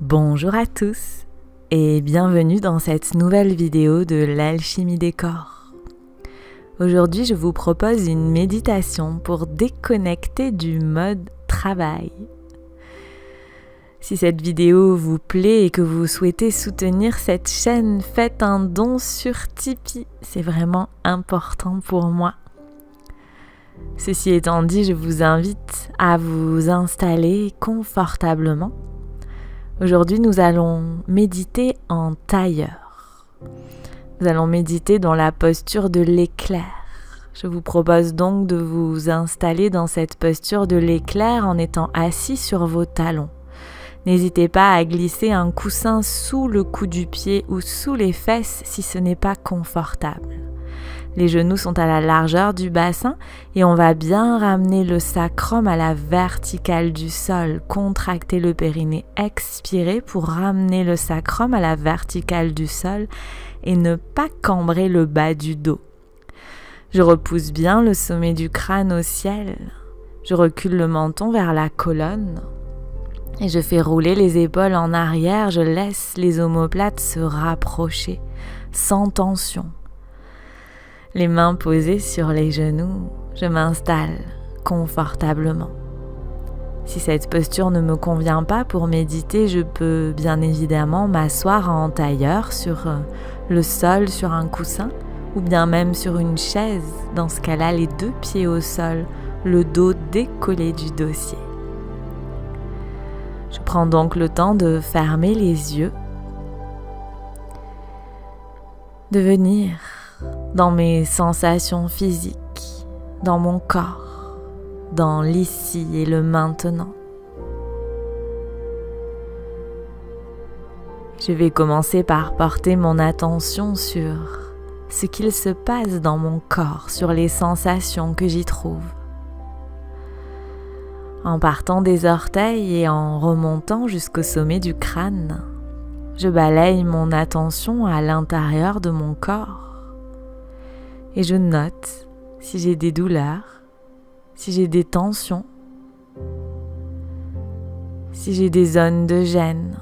Bonjour à tous et bienvenue dans cette nouvelle vidéo de l'alchimie des corps. Aujourd'hui, je vous propose une méditation pour déconnecter du mode travail. Si cette vidéo vous plaît et que vous souhaitez soutenir cette chaîne, faites un don sur Tipeee, c'est vraiment important pour moi. Ceci étant dit, je vous invite à vous installer confortablement. Aujourd'hui, nous allons méditer en tailleur. Nous allons méditer dans la posture de l'éclair. Je vous propose donc de vous installer dans cette posture de l'éclair en étant assis sur vos talons. N'hésitez pas à glisser un coussin sous le cou du pied ou sous les fesses si ce n'est pas confortable. Les genoux sont à la largeur du bassin et on va bien ramener le sacrum à la verticale du sol. Contractez le périnée, expirez pour ramener le sacrum à la verticale du sol et ne pas cambrer le bas du dos. Je repousse bien le sommet du crâne au ciel. Je recule le menton vers la colonne et je fais rouler les épaules en arrière. Je laisse les omoplates se rapprocher sans tension. Les mains posées sur les genoux, je m'installe confortablement. Si cette posture ne me convient pas pour méditer, je peux bien évidemment m'asseoir en tailleur sur le sol, sur un coussin ou bien même sur une chaise. Dans ce cas-là, les deux pieds au sol, le dos décollé du dossier. Je prends donc le temps de fermer les yeux, de venir dans mes sensations physiques, dans mon corps, dans l'ici et le maintenant. Je vais commencer par porter mon attention sur ce qu'il se passe dans mon corps, sur les sensations que j'y trouve. En partant des orteils et en remontant jusqu'au sommet du crâne, je balaye mon attention à l'intérieur de mon corps. Et je note si j'ai des douleurs, si j'ai des tensions, si j'ai des zones de gêne.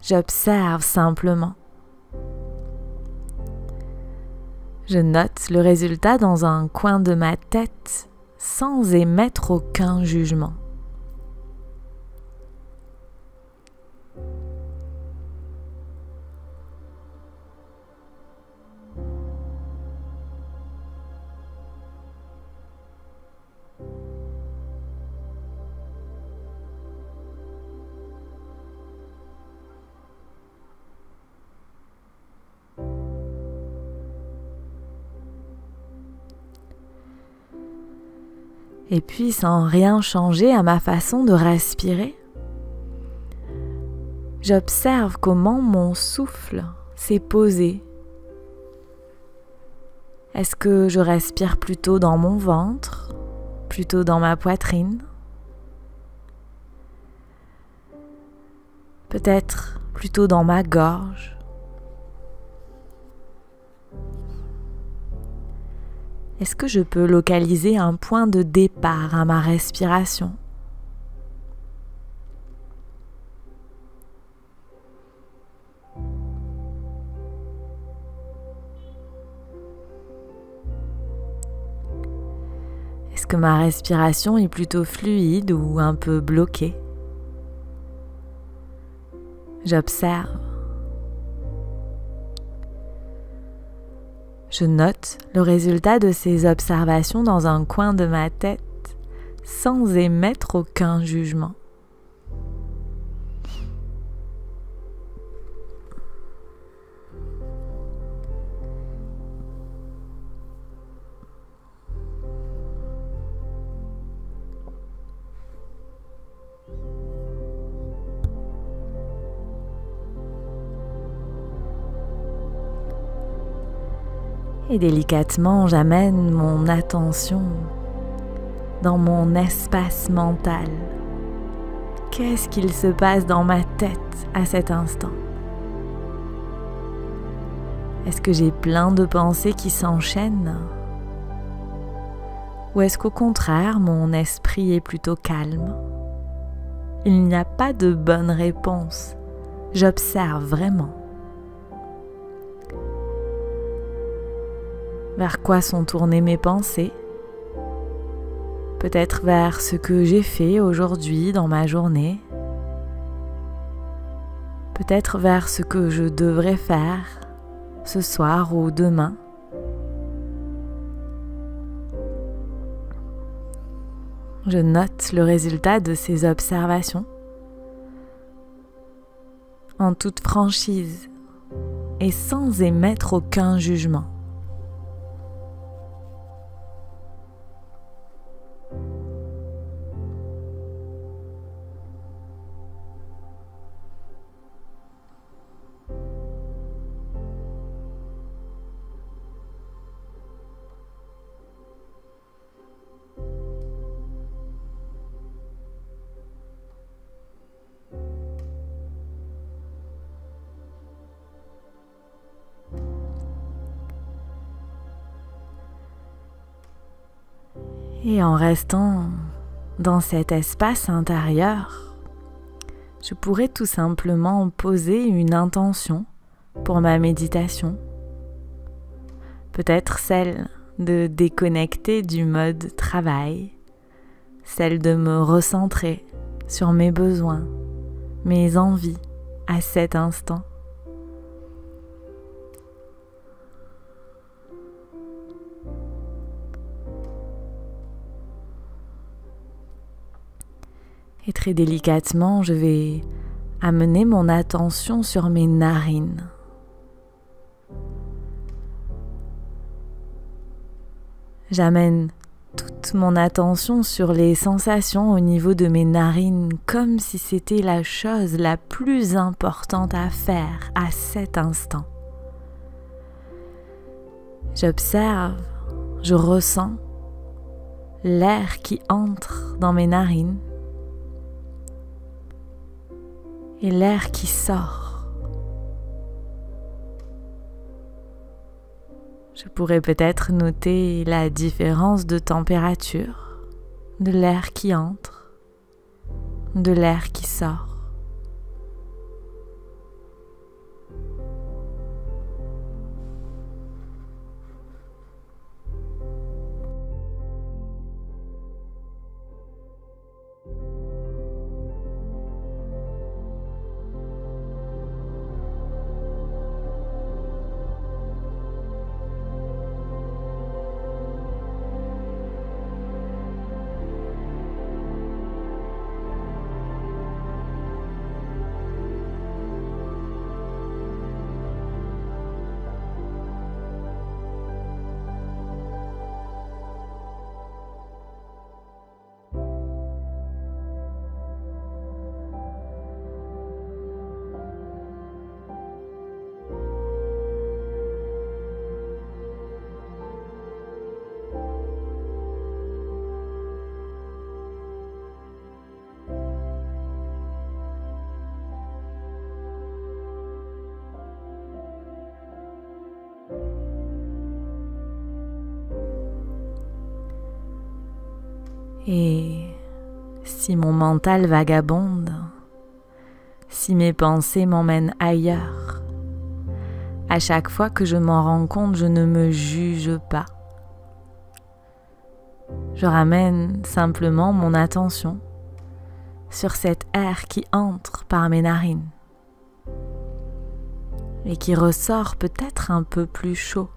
J'observe simplement. Je note le résultat dans un coin de ma tête sans émettre aucun jugement. Et puis, sans rien changer à ma façon de respirer, j'observe comment mon souffle s'est posé. Est-ce que je respire plutôt dans mon ventre, plutôt dans ma poitrine? Peut-être plutôt dans ma gorge? Est-ce que je peux localiser un point de départ à ma respiration? Est-ce que ma respiration est plutôt fluide ou un peu bloquée? J'observe. Je note le résultat de ces observations dans un coin de ma tête sans émettre aucun jugement. Et délicatement, j'amène mon attention dans mon espace mental. Qu'est-ce qu'il se passe dans ma tête à cet instant? Est-ce que j'ai plein de pensées qui s'enchaînent? Ou est-ce qu'au contraire, mon esprit est plutôt calme? Il n'y a pas de bonne réponse. J'observe vraiment. Vers quoi sont tournées mes pensées? Peut-être vers ce que j'ai fait aujourd'hui dans ma journée. Peut-être vers ce que je devrais faire ce soir ou demain. Je note le résultat de ces observations en toute franchise et sans émettre aucun jugement. Et en restant dans cet espace intérieur, je pourrais tout simplement poser une intention pour ma méditation. Peut-être celle de déconnecter du mode travail, celle de me recentrer sur mes besoins, mes envies à cet instant. Et très délicatement, je vais amener mon attention sur mes narines. J'amène toute mon attention sur les sensations au niveau de mes narines, comme si c'était la chose la plus importante à faire à cet instant. J'observe, je ressens l'air qui entre dans mes narines et l'air qui sort. Je pourrais peut-être noter la différence de température de l'air qui entre, de l'air qui sort. Et si mon mental vagabonde, si mes pensées m'emmènent ailleurs, à chaque fois que je m'en rends compte, je ne me juge pas. Je ramène simplement mon attention sur cet air qui entre par mes narines et qui ressort peut-être un peu plus chaud.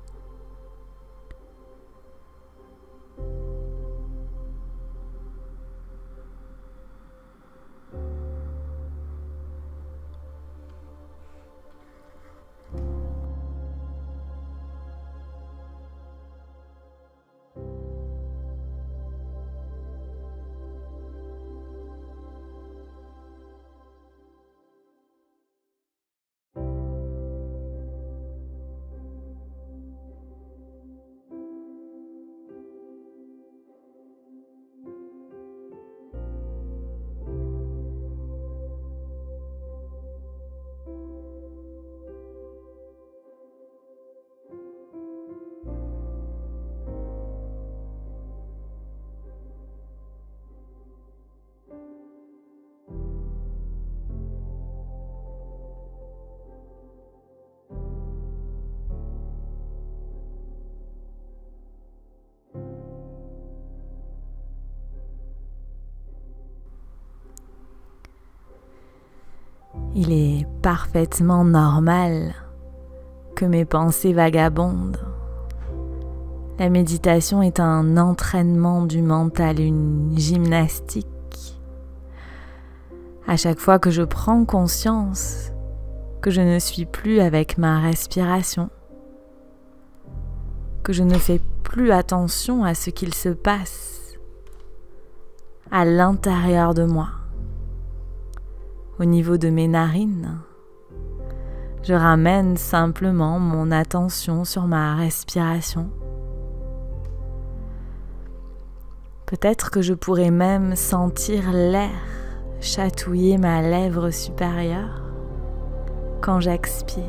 Il est parfaitement normal que mes pensées vagabondent. La méditation est un entraînement du mental, une gymnastique. À chaque fois que je prends conscience que je ne suis plus avec ma respiration, que je ne fais plus attention à ce qu'il se passe à l'intérieur de moi, au niveau de mes narines, je ramène simplement mon attention sur ma respiration. Peut-être que je pourrais même sentir l'air chatouiller ma lèvre supérieure quand j'expire.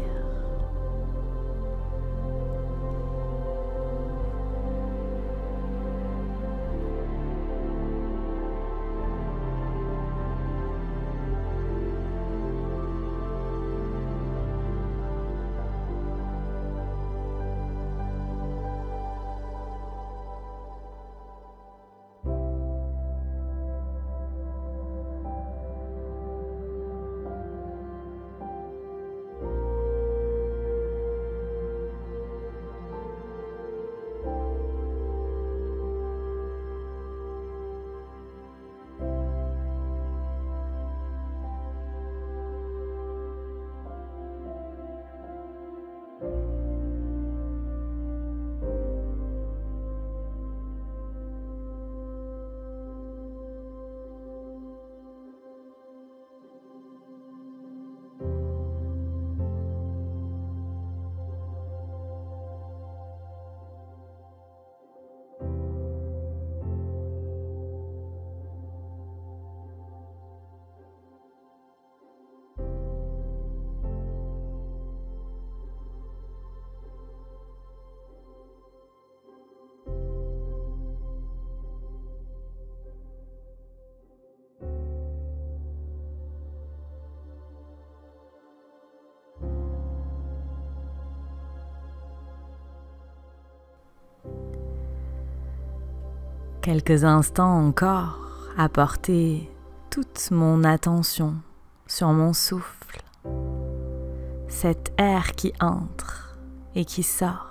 Quelques instants encore à porter toute mon attention sur mon souffle, cet air qui entre et qui sort.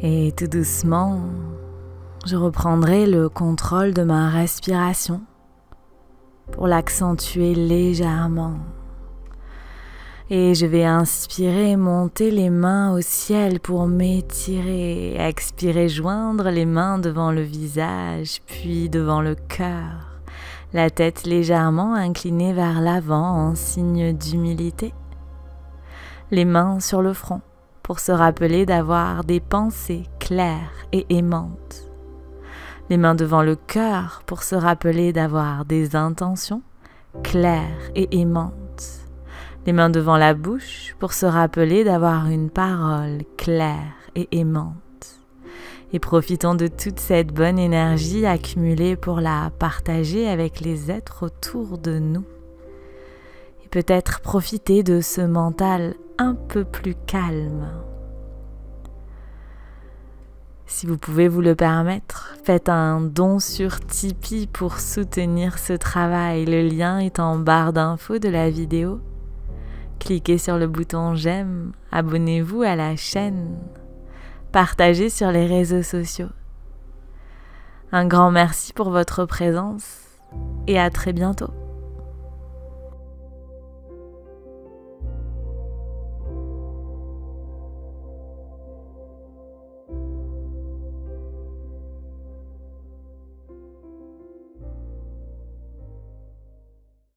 Et tout doucement, je reprendrai le contrôle de ma respiration pour l'accentuer légèrement. Et je vais inspirer, monter les mains au ciel pour m'étirer. Expirer, joindre les mains devant le visage, puis devant le cœur. La tête légèrement inclinée vers l'avant en signe d'humilité. Les mains sur le front pour se rappeler d'avoir des pensées claires et aimantes. Les mains devant le cœur pour se rappeler d'avoir des intentions claires et aimantes. Les mains devant la bouche pour se rappeler d'avoir une parole claire et aimante. Et profitons de toute cette bonne énergie accumulée pour la partager avec les êtres autour de nous. Et peut-être profiter de ce mental un peu plus calme. Si vous pouvez vous le permettre, faites un don sur Tipeee pour soutenir ce travail. Le lien est en barre d'infos de la vidéo. Cliquez sur le bouton j'aime, abonnez-vous à la chaîne, partagez sur les réseaux sociaux. Un grand merci pour votre présence et à très bientôt.